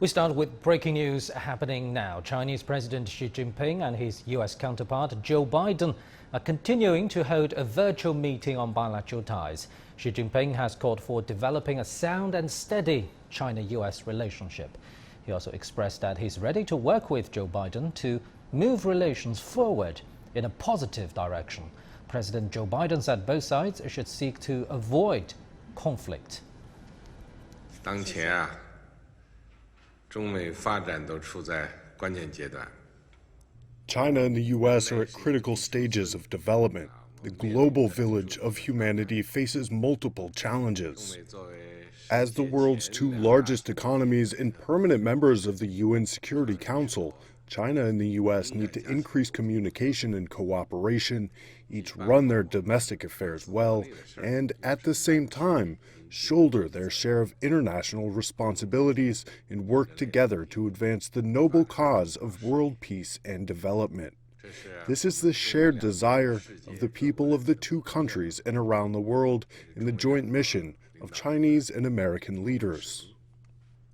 We start with breaking news happening now. Chinese President Xi Jinping and his US counterpart Joe Biden are continuing to hold a virtual meeting on bilateral ties. Xi Jinping has called for developing a sound and steady China-US relationship. He also expressed that he's ready to work with Joe Biden to move relations forward in a positive direction. President Joe Biden said both sides should seek to avoid conflict. 当前啊，中美发展都处在关键阶段。 China and the U.S. are at critical stages of development. The global village of humanity faces multiple challenges. As the world's two largest economies and permanent members of the UN Security Council, China and the U.S. need to increase communication and cooperation, each run their domestic affairs well, and at the same time, shoulder their share of international responsibilities and work together to advance the noble cause of world peace and development. This is the shared desire of the people of the two countries and around the world in the joint mission of Chinese and American leaders.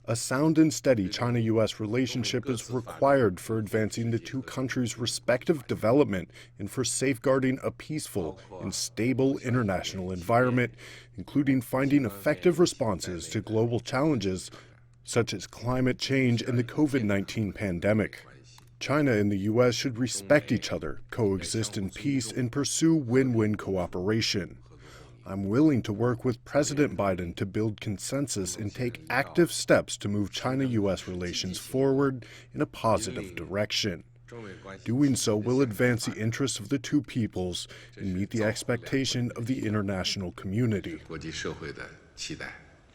A sound and steady China-U.S. relationship is required for advancing the two countries' respective development and for safeguarding a peaceful and stable international environment, including finding effective responses to global challenges such as climate change and the COVID-19 pandemic. China and the U.S. should respect each other, coexist in peace, and pursue win-win cooperation. I'm willing to work with President Biden to build consensus and take active steps to move China-U.S. relations forward in a positive direction. Doing so will advance the interests of the two peoples and meet the expectation of the international community.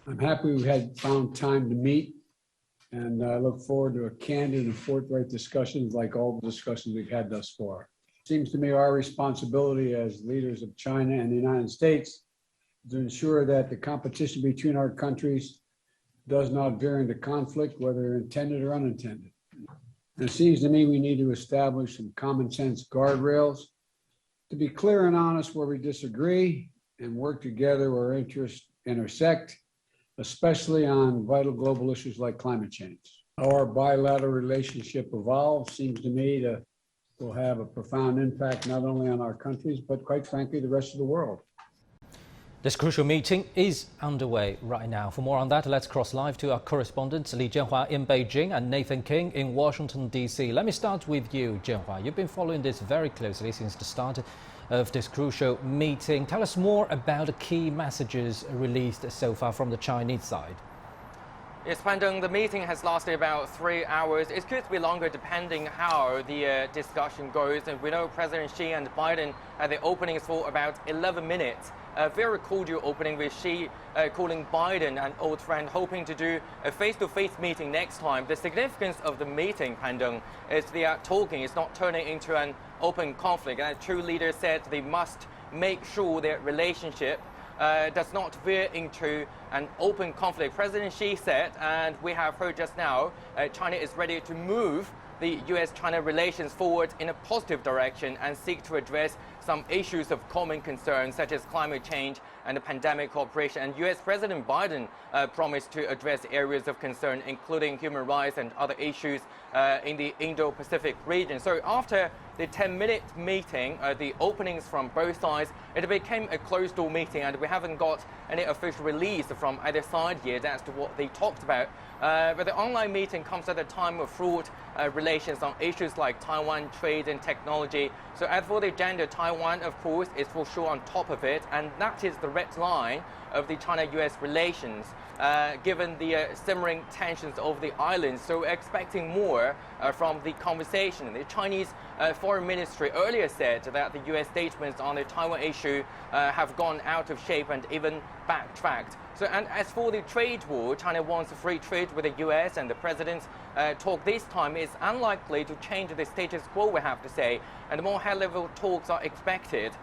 I'm happy we had found time to meet, and I look forward to a candid and forthright discussions like all the discussions we've had thus far. Seems to me our responsibility as leaders of China and the United States to ensure that the competition between our countries does not veer into conflict, whether intended or unintended. And it seems to me we need to establish some common sense guardrails to be clear and honest where we disagree and work together where interests intersect, especially on vital global issues like climate change. How our bilateral relationship evolves seems to me to will have a profound impact not only on our countries, but quite frankly, the rest of the world. This crucial meeting is underway right now. For more on that, let's cross live to our correspondents Li Jianhua in Beijing and Nathan King in Washington, D.C. Let me start with you, Jianhua. You've been following this very closely since the start of this crucial meeting. Tell us more about the key messages released so far from the Chinese side. Yes, Pandong, the meeting has lasted about 3 hours. It could be longer depending how the discussion goes. And we know President Xi and Biden had the openings for about 11 minutes. A very cordial opening with Xi calling Biden an old friend, hoping to do a face-to-face meeting next time. The significance of the meeting, Pandong, is they are talking. It's not turning into an open conflict. And as two leaders said, they must make sure their relationship does not veer into an open conflict. President Xi said, and we have heard just now, China is ready to move the U.S.-China relations forward in a positive direction and seek to address some issues of common concern, such as climate change and the pandemic cooperation. And U.S. President Biden promised to address areas of concern, including human rights and other issues in the Indo-Pacific region. So after the 10-minute meeting, the openings from both sides, it became a closed-door meeting, and we haven't got any official release from either side yet as to what they talked about. But the online meeting comes at a time of fraught relations on issues like Taiwan, trade and technology. So as for the agenda, Taiwan, of course, is for sure on top of it, and that is the red line of the China-U.S. relations, given the simmering tensions over the islands. So we're expecting more from the conversation. The Chinese Foreign Ministry earlier said that the U.S. statements on the Taiwan issue have gone out of shape and even backtracked. So, and as for the trade war, China wants a free trade with the U.S., and the president's talk this time is unlikely to change the status quo, we have to say, and more high-level talks are expected.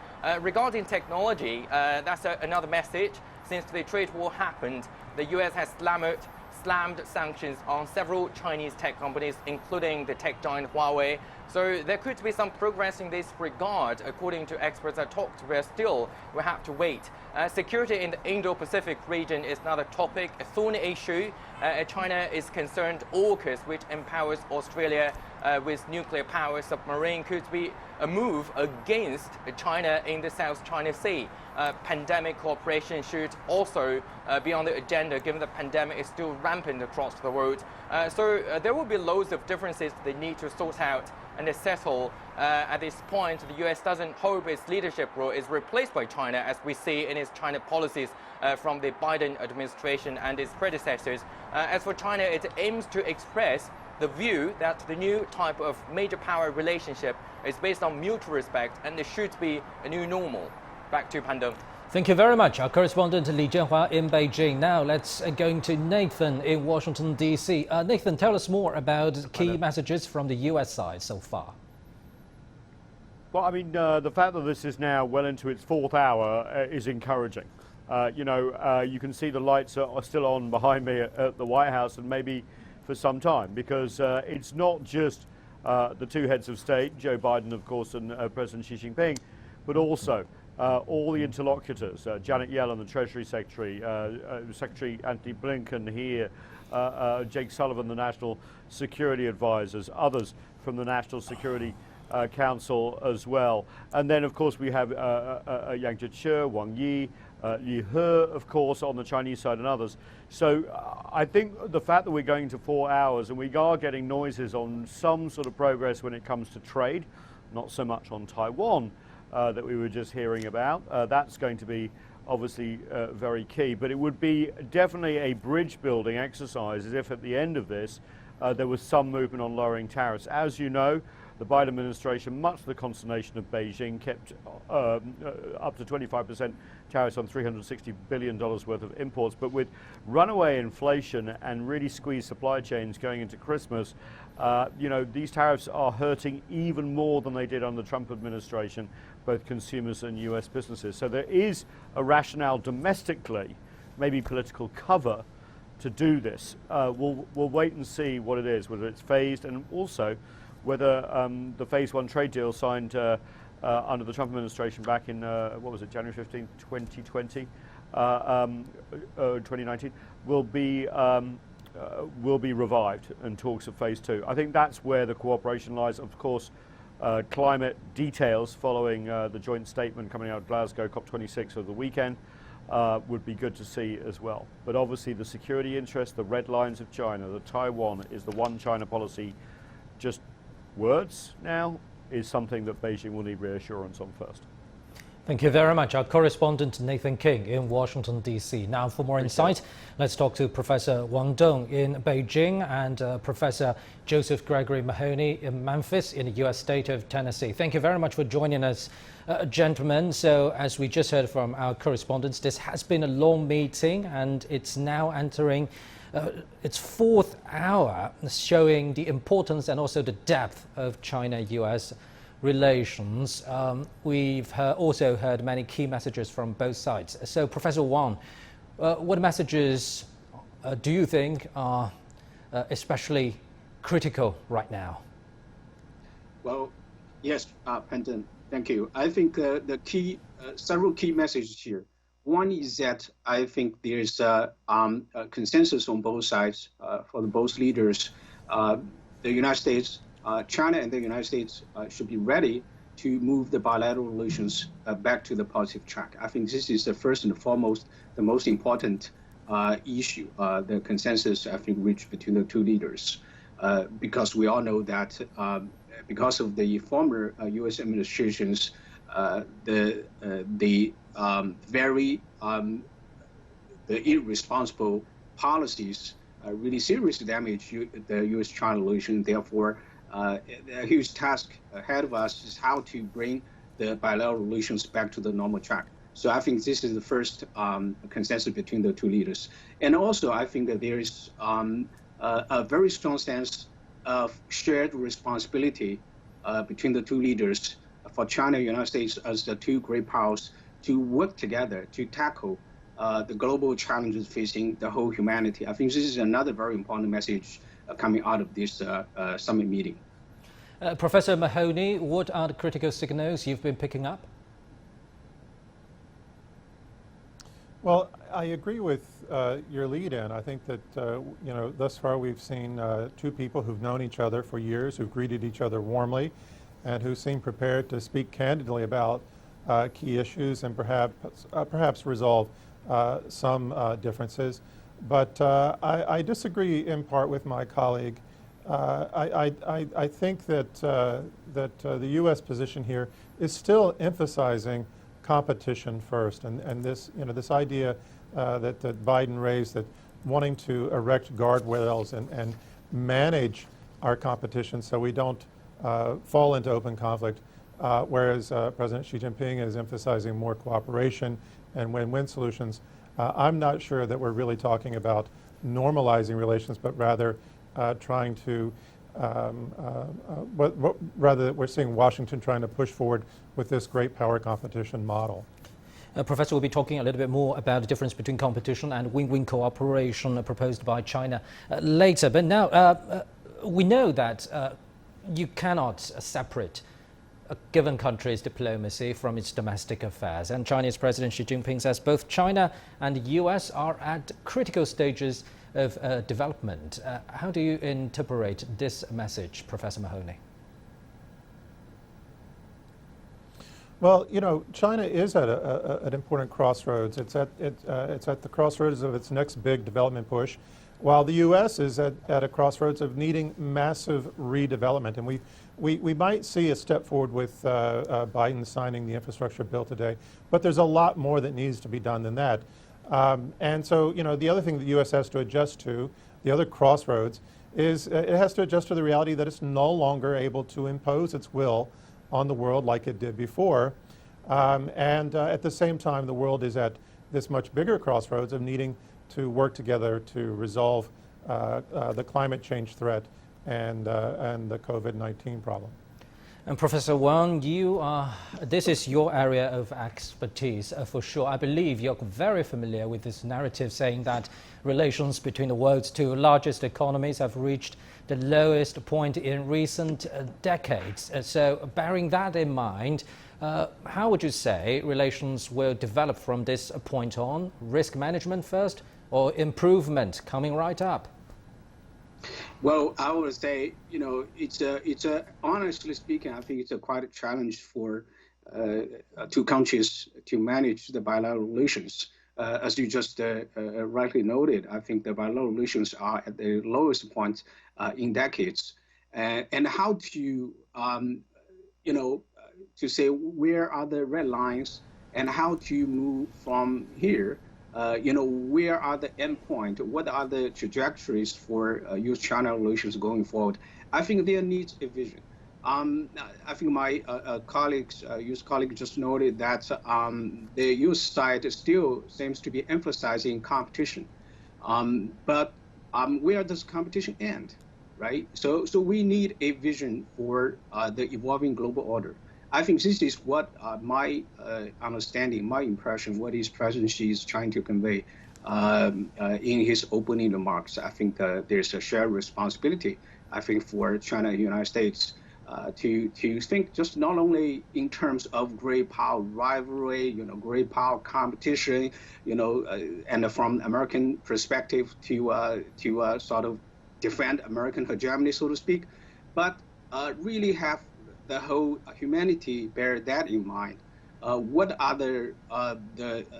Regarding technology, that's another message. Since the trade war happened, the U.S. has slammed slammed sanctions on several Chinese tech companies, including the tech giant Huawei. So there could be some progress in this regard, according to experts I talked to, but still we have to wait. Security in the Indo-Pacific region is another topic, a thorny issue. China is concerned AUKUS, which empowers Australia with nuclear power submarine, could be a move against China in the South China Sea. Pandemic cooperation should also be on the agenda, given the pandemic is still rampant across the world. So there will be loads of differences they need to sort out and settle. At this point, the US doesn't hope its leadership role is replaced by China, as we see in its China policies from the Biden administration and its predecessors. As for China, it aims to express the view that the new type of major power relationship is based on mutual respect, and there should be a new normal. Back to Pandong. Thank you very much. Our correspondent Li Jianhua in Beijing. Now let's go to Nathan in Washington, D.C. Nathan, tell us more about key messages from the US side so far. Well, I mean, the fact that this is now well into its fourth hour is encouraging. You can see the lights are still on behind me at the White House, and maybe for some time, because it's not just the two heads of state, Joe Biden, of course, and President Xi Jinping, but also all the interlocutors, Janet Yellen, the Treasury Secretary, Secretary Antony Blinken here, Jake Sullivan, the National Security Advisors, others from the National Security Council as well. And then, of course, we have Yang Jiechi, Wang Yi, Li He, of course, on the Chinese side, and others. So I think the fact that we're going to 4 hours and we are getting noises on some sort of progress when it comes to trade, not so much on Taiwan that we were just hearing about, that's going to be obviously very key. But it would be definitely a bridge building exercise as if at the end of this there was some movement on lowering tariffs. As you know, the Biden administration, much to the consternation of Beijing, kept up to 25% tariffs on $360 billion worth of imports. But with runaway inflation and really squeezed supply chains going into Christmas, these tariffs are hurting even more than they did under the Trump administration, both consumers and US businesses. So there is a rationale domestically, maybe political cover, to do this. We'll wait and see what it is, whether it's phased, and also whether the Phase 1 trade deal signed under the Trump administration back in, January 15, 2020, 2019, will be revived, and talks of Phase 2. I think that's where the cooperation lies. Of course, climate details following the joint statement coming out of Glasgow, COP26 over the weekend, would be good to see as well. But obviously the security interest, the red lines of China, the Taiwan is the one China policy, just words now, is something that Beijing will need reassurance on first. Thank you very much. Our correspondent Nathan King in Washington, D.C. Now for more insight, let's talk to Professor Wang Dong in Beijing and Professor Joseph Gregory Mahoney in Memphis in the U.S. state of Tennessee. Thank you very much for joining us, gentlemen. So as we just heard from our correspondents, this has been a long meeting and it's now entering its fourth hour, showing the importance and also the depth of China-US relations. We've also heard many key messages from both sides. So, Professor Wang, what messages do you think are especially critical right now? Well, yes, Pendant, thank you. I think the key, several key messages here. One is that I think there's a consensus on both sides for both leaders. The United States, China and the United States should be ready to move the bilateral relations back to the positive track. I think this is the first and foremost, the most important issue, the consensus I think reached between the two leaders, because we all know that because of the former U.S. administration's the irresponsible policies really seriously damage the U.S.-China relation. Therefore, a huge task ahead of us is how to bring the bilateral relations back to the normal track. So I think this is the first consensus between the two leaders. And also, I think that there is a very strong sense of shared responsibility between the two leaders for China and the United States as the two great powers to work together to tackle the global challenges facing the whole humanity. I think this is another very important message coming out of this summit meeting. Professor Mahoney, what are the critical signals you've been picking up? Well, I agree with your lead-in. I think that, thus far we've seen two people who've known each other for years, who've greeted each other warmly, and who seem prepared to speak candidly about key issues and perhaps resolve some differences. But I disagree in part with my colleague. I think that the U.S. position here is still emphasizing competition first, and this this idea that Biden raised, that wanting to erect guardrails and manage our competition so we don't fall into open conflict, whereas President Xi Jinping is emphasizing more cooperation and win-win solutions. I'm not sure that we're really talking about normalizing relations, but rather trying to rather we're seeing Washington trying to push forward with this great power competition model. Professor, we'll be talking a little bit more about the difference between competition and win-win cooperation proposed by China later. But now we know that you cannot separate a given country's diplomacy from its domestic affairs. And Chinese President Xi Jinping says both China and the US are at critical stages of development. How do you interpret this message, Professor Mahoney? Well, China is at an important crossroads. It's at the crossroads of its next big development push, while the U.S. is at a crossroads of needing massive redevelopment. And we might see a step forward with Biden signing the infrastructure bill today, but there's a lot more that needs to be done than that. And so, the other thing the U.S. has to adjust to, the other crossroads, is it has to adjust to the reality that it's no longer able to impose its will on the world like it did before. And at the same time, the world is at this much bigger crossroads of needing to work together to resolve the climate change threat and the COVID-19 problem. And Professor Wang, this is your area of expertise for sure. I believe you're very familiar with this narrative saying that relations between the world's two largest economies have reached the lowest point in recent decades. So bearing that in mind, how would you say relations will develop from this point on? Risk management first or improvement coming right up? Well, I would say, it's honestly speaking, I think it's quite a challenge for two countries to manage the bilateral relations. As you just rightly noted, I think the bilateral relations are at the lowest point in decades. And how to, to say where are the red lines and how to move from here. Where are the endpoint? What are the trajectories for U.S.-China relations going forward? I think there needs a vision. I think my U.S. colleague just noted that the U.S. side still seems to be emphasizing competition. But where does competition end, right? So we need a vision for the evolving global order. I think this is what my understanding, my impression, what his presidency is trying to convey in his opening remarks. I think there's a shared responsibility, I think, for China and the United States to think just not only in terms of great power rivalry, great power competition, and from American perspective to sort of defend American hegemony, so to speak, but really have the whole humanity bear that in mind. What are the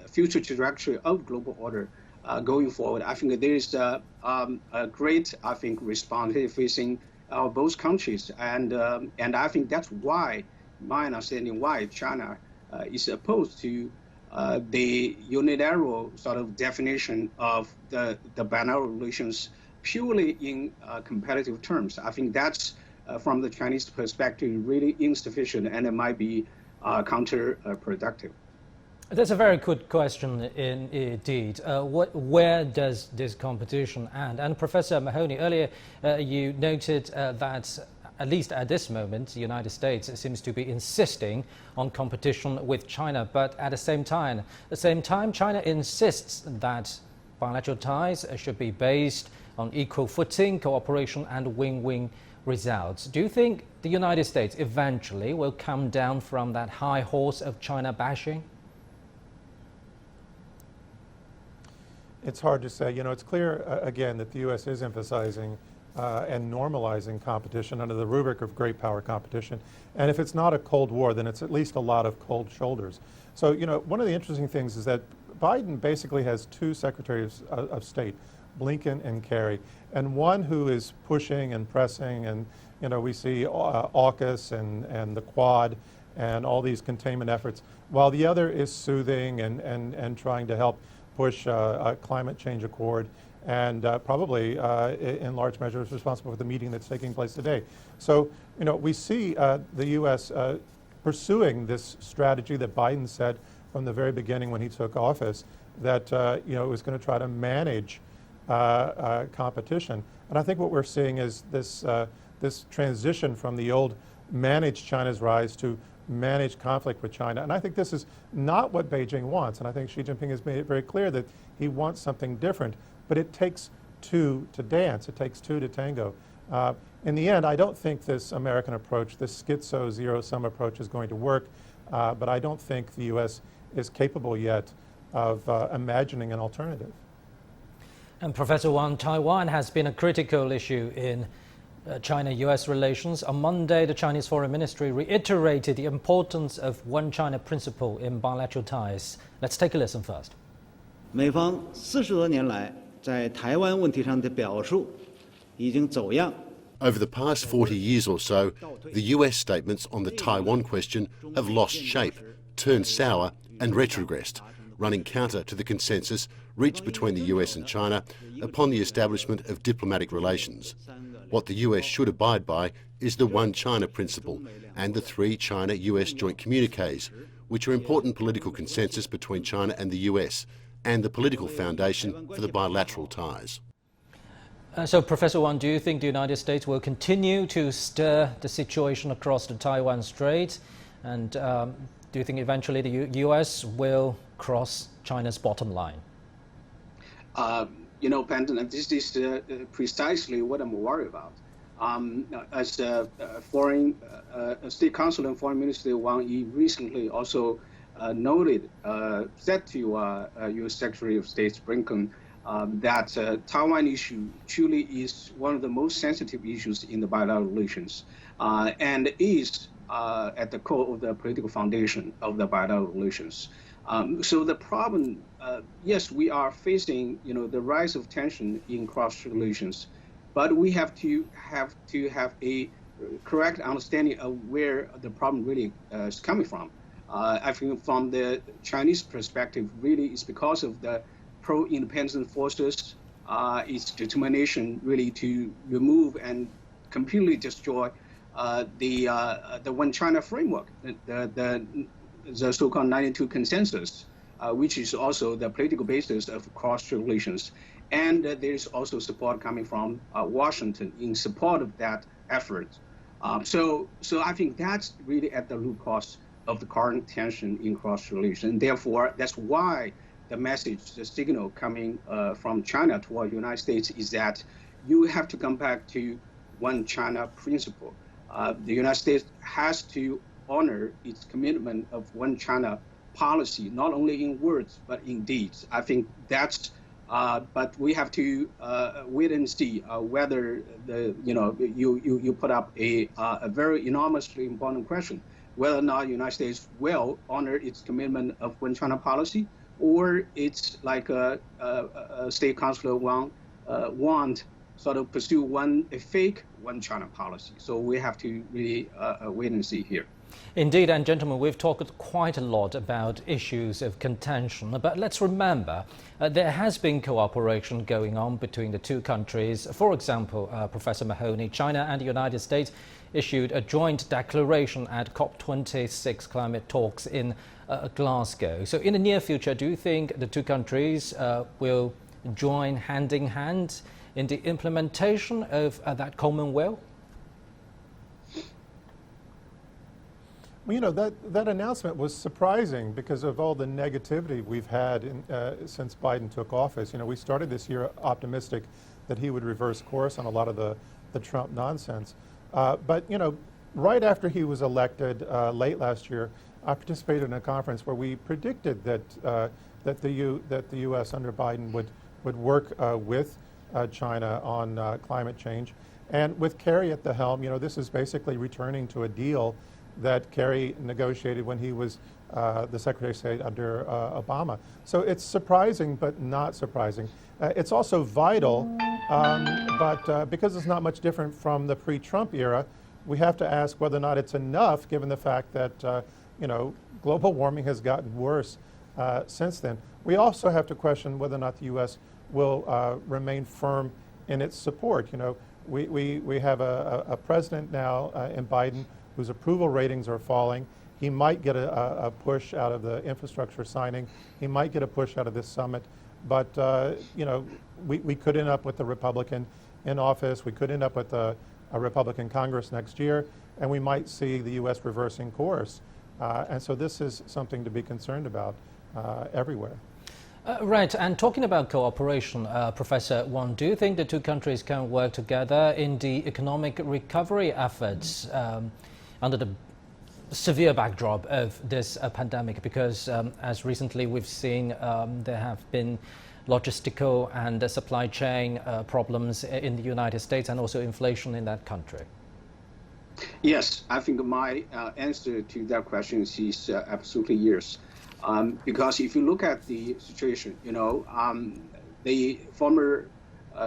future trajectory of global order going forward? I think there is a great, responsibility facing both countries, and I think that's why, my understanding, why China is opposed to the unilateral sort of definition of the bilateral relations purely in competitive terms. I think that's from the Chinese perspective, really insufficient, and it might be counterproductive. That's a very good question indeed. Where does this competition end? And Professor Mahoney, earlier you noted that at least at this moment, the United States seems to be insisting on competition with China. But at the same time, China insists that bilateral ties should be based on equal footing, cooperation and win-win results. Do you think the United States eventually will come down from that high horse of China bashing? It's hard to say. You know, it's clear, again, that the U.S. is emphasizing and normalizing competition under the rubric of great power competition. And if it's not a Cold War, then it's at least a lot of cold shoulders. So, you know, one of the interesting things is that Biden basically has two secretaries of state, Blinken and Kerry, and one who is pushing and pressing, and, you know, we see AUKUS and the Quad and all these containment efforts, while the other is soothing and trying to help push a climate change accord, and probably in large measure is responsible for the meeting that's taking place today. So, you know, we see the U.S. Pursuing this strategy that Biden said from the very beginning when he took office, that you know, it was going to try to manage competition. And I think what we're seeing is this transition from the old manage China's rise to manage conflict with China. And I think this is not what Beijing wants. And I think Xi Jinping has made it very clear that he wants something different. But it takes two to dance. It takes two to tango. In the end, I don't think this American approach, this schizo zero-sum approach, is going to work. But I don't think the U.S. is capable yet of imagining an alternative. And Professor Wang, Taiwan has been a critical issue in China-U.S. relations. On Monday, the Chinese Foreign Ministry reiterated the importance of one China principle in bilateral ties. Let's take a listen first. 美方40多年来在台湾问题上的表述已经走样。 Over the past 40 years or so, the US statements on the Taiwan question have lost shape, turned sour and retrogressed, running counter to the consensus reached between the US and China upon the establishment of diplomatic relations. What the US should abide by is the One China principle and the 3 China-US joint communiques, which are important political consensus between China and the US, and the political foundation for the bilateral ties. So, Professor Wang, do you think the United States will continue to stir the situation across the Taiwan Strait? And do you think eventually the U.S. will cross China's bottom line? You know, Penton, this is precisely what I'm worried about. As State Counsel and Foreign Minister Wang Yi recently also noted, said to U.S. Secretary of State Blinken that Taiwan issue truly is one of the most sensitive issues in the bilateral relations, and is at the core of the political foundation of the bilateral relations. So the problem, yes, we are facing, you know, the rise of tension in cross relations, but we have to have a correct understanding of where the problem really is coming from. I think from the Chinese perspective, really it's because of the pro-independent forces, its determination really to remove and completely destroy the One China framework, the so-called 92 consensus, which is also the political basis of cross relations. And there is also support coming from Washington in support of that effort. So I think that's really at the root cause of the current tension in cross relations. And therefore, that's why the message, the signal coming from China toward the United States is that you have to come back to one China principle. The United States has to honor its commitment of one China policy, not only in words, but in deeds. I think that's, but we have to wait and see whether you put up a very enormously important question, whether or not the United States will honor its commitment of one China policy, or it's like a State Councilor Wang want sort of pursue a fake one China policy. So we have to really wait and see here. Indeed, and gentlemen, we've talked quite a lot about issues of contention, but let's remember there has been cooperation going on between the two countries. For example, Professor Mahoney, China and the United States issued a joint declaration at COP26 climate talks in Glasgow. So in the near future, do you think the two countries will join hand in hand in the implementation of that common will? Well, you know, that announcement was surprising because of all the negativity we've had since Biden took office. You know, we started this year optimistic that he would reverse course on a lot of the Trump nonsense. But, you know, right after he was elected late last year, I participated in a conference where we predicted that the U.S. under Biden would work with China on climate change. And with Kerry at the helm, you know, this is basically returning to a deal that Kerry negotiated when he was the Secretary of State under Obama. So it's surprising, but not surprising. It's also vital, but because it's not much different from the pre-Trump era, we have to ask whether or not it's enough, given the fact that you know, global warming has gotten worse since then. We also have to question whether or not the U.S. will remain firm in its support. You know, we have a president now in Biden whose approval ratings are falling. He might get a push out of the infrastructure signing. He might get a push out of this summit. But, you know, we could end up with a Republican in office. We could end up with a Republican Congress next year. And we might see the U.S. reversing course. And so this is something to be concerned about everywhere. Right, and talking about cooperation, Professor Wang, do you think the two countries can work together in the economic recovery efforts under the severe backdrop of this pandemic? Because as recently we've seen, there have been logistical and supply chain problems in the United States and also inflation in that country. Yes, I think my answer to that question is absolutely yes. Because if you look at the situation, you know, the former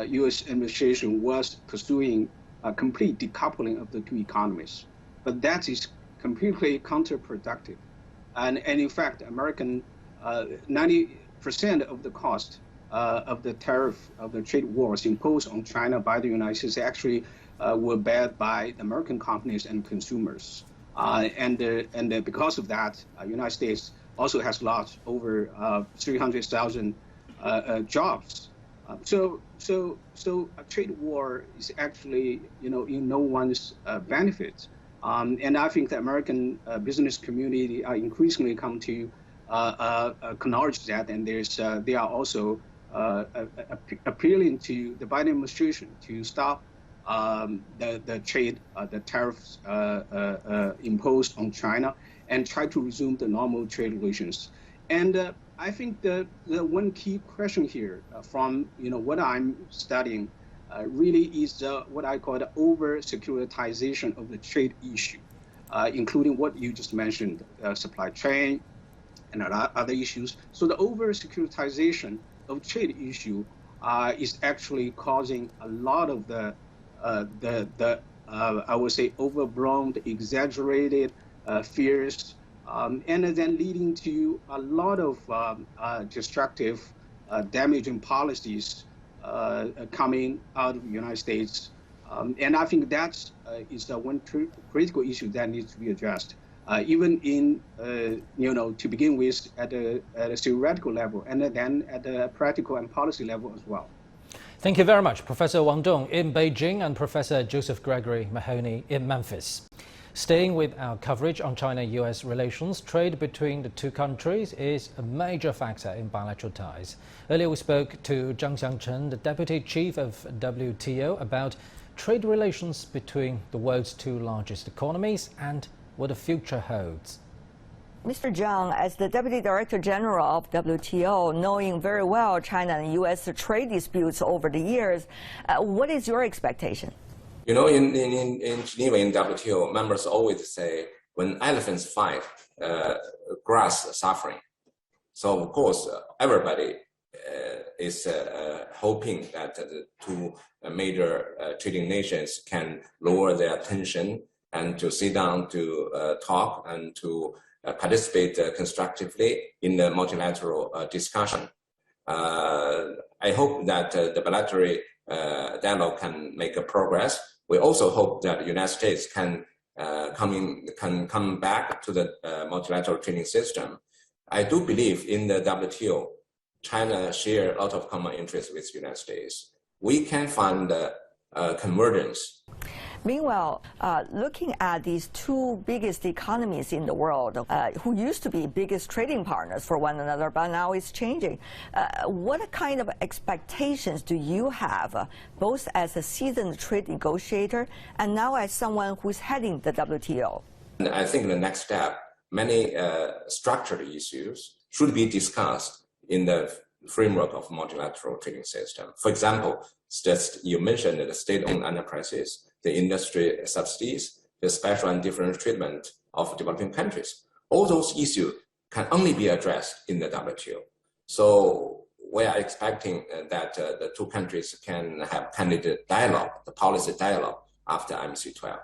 U.S. administration was pursuing a complete decoupling of the two economies, but that is completely counterproductive. And in fact, American 90% of the cost of the tariff of the trade wars imposed on China by the United States actually were borne by American companies and consumers. And because of that, United States also has lost over 300,000 jobs. So a trade war is actually, you know, in no one's benefit. And I think the American business community are increasingly come to acknowledge that, and they are also appealing to the Biden administration to stop the trade, the tariffs imposed on China, and try to resume the normal trade relations. And I think the one key question here, from what I'm studying, really is what I call the over-securitization of the trade issue, including what you just mentioned, supply chain and other issues. So the over-securitization of trade issue is actually causing a lot of the I would say overblown, exaggerated fears, and then leading to a lot of destructive, damaging policies coming out of the United States. And I think that is one critical issue that needs to be addressed, even in, to begin with at a theoretical level, and then at the practical and policy level as well. Thank you very much, Professor Wang Dong in Beijing and Professor Joseph Gregory Mahoney in Memphis. Staying with our coverage on China-US relations, trade between the two countries is a major factor in bilateral ties. Earlier we spoke to Zhang Xiangchen, the Deputy Chief of WTO, about trade relations between the world's two largest economies and what the future holds. Mr. Zhang, as the Deputy Director General of WTO, knowing very well China and U.S. trade disputes over the years, what is your expectation? You know, in Geneva, in WTO, members always say, when elephants fight, grass suffering. So, of course, everybody is hoping that the two major trading nations can lower their tension and to sit down to talk and to participate constructively in the multilateral discussion. I hope that the bilateral dialogue can make a progress. We also hope that the United States can come back to the multilateral trading system. I do believe in the WTO, China shares a lot of common interests with the United States. We can find convergence. Meanwhile, looking at these two biggest economies in the world, who used to be biggest trading partners for one another, but now it's changing. What kind of expectations do you have, both as a seasoned trade negotiator and now as someone who's heading the WTO? I think the next step, many structural issues should be discussed in the framework of multilateral trading system. For example, just you mentioned the state-owned enterprises, the industry subsidies, the special and different treatment of developing countries. All those issues can only be addressed in the WTO. So we are expecting that the two countries can have candid dialogue, the policy dialogue after MC12.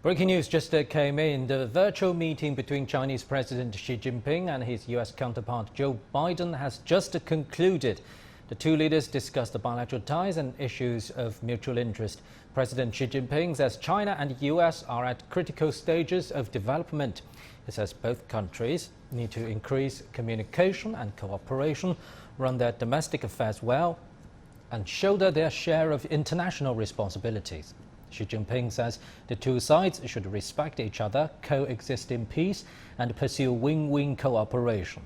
Breaking news just came in. The virtual meeting between Chinese President Xi Jinping and his US counterpart Joe Biden has just concluded. The two leaders discussed the bilateral ties and issues of mutual interest. President Xi Jinping says China and the US are at critical stages of development. He says both countries need to increase communication and cooperation, run their domestic affairs well, and shoulder their share of international responsibilities. Xi Jinping says the two sides should respect each other, coexist in peace, and pursue win-win cooperation.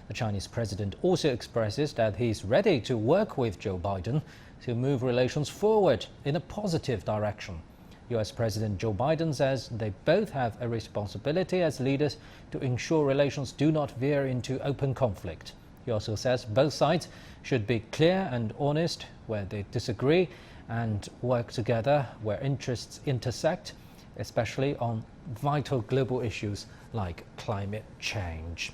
The Chinese president also expresses that he's ready to work with Joe Biden to move relations forward in a positive direction. US President Joe Biden says they both have a responsibility as leaders to ensure relations do not veer into open conflict. He also says both sides should be clear and honest where they disagree and work together where interests intersect, especially on vital global issues like climate change.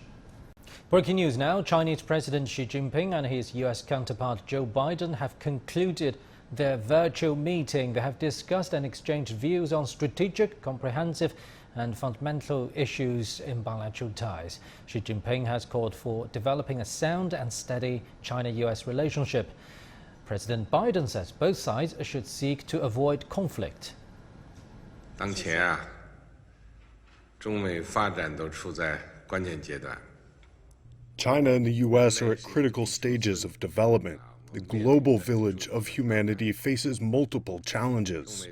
Breaking news now, Chinese President Xi Jinping and his US counterpart Joe Biden have concluded their virtual meeting. They have discussed and exchanged views on strategic, comprehensive and fundamental issues in bilateral ties. Xi Jinping has called for developing a sound and steady China-US relationship. President Biden says both sides should seek to avoid conflict. 当前啊，中美发展都处在关键阶段。 China and the U.S. are at critical stages of development. The global village of humanity faces multiple challenges.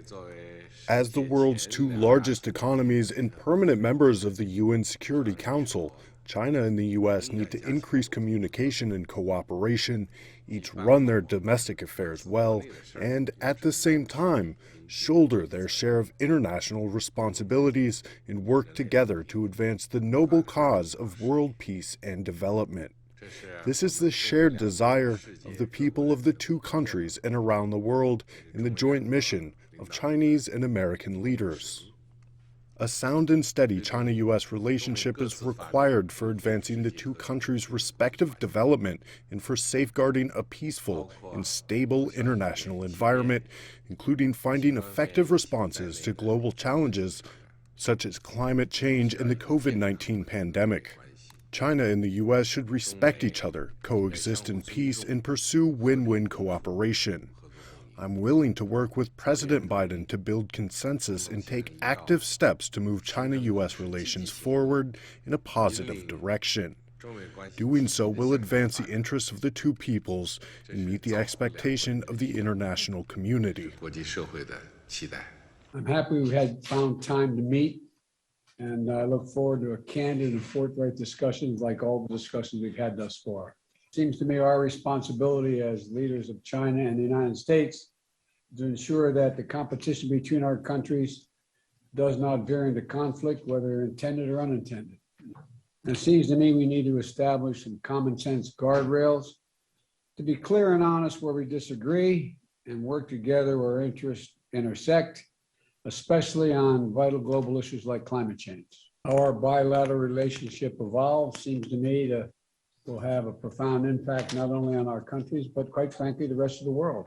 As the world's two largest economies and permanent members of the UN Security Council, China and the U.S. need to increase communication and cooperation, each run their domestic affairs well, and at the same time, shoulder their share of international responsibilities and work together to advance the noble cause of world peace and development. This is the shared desire of the people of the two countries and around the world in the joint mission of Chinese and American leaders. A sound and steady China-U.S. relationship is required for advancing the two countries' respective development and for safeguarding a peaceful and stable international environment, including finding effective responses to global challenges such as climate change and the COVID-19 pandemic. China and the U.S. should respect each other, coexist in peace, and pursue win-win cooperation. I'm willing to work with President Biden to build consensus and take active steps to move China-U.S. relations forward in a positive direction. Doing so will advance the interests of the two peoples and meet the expectation of the international community. I'm happy we had found time to meet, and I look forward to a candid and forthright discussions like all the discussions we've had thus far. Seems to me our responsibility as leaders of China and the United States to ensure that the competition between our countries does not veer into conflict, whether intended or unintended. And it seems to me we need to establish some common sense guardrails to be clear and honest where we disagree and work together where interests intersect, especially on vital global issues like climate change. How our bilateral relationship evolves seems to me to will have a profound impact not only on our countries, but quite frankly, the rest of the world.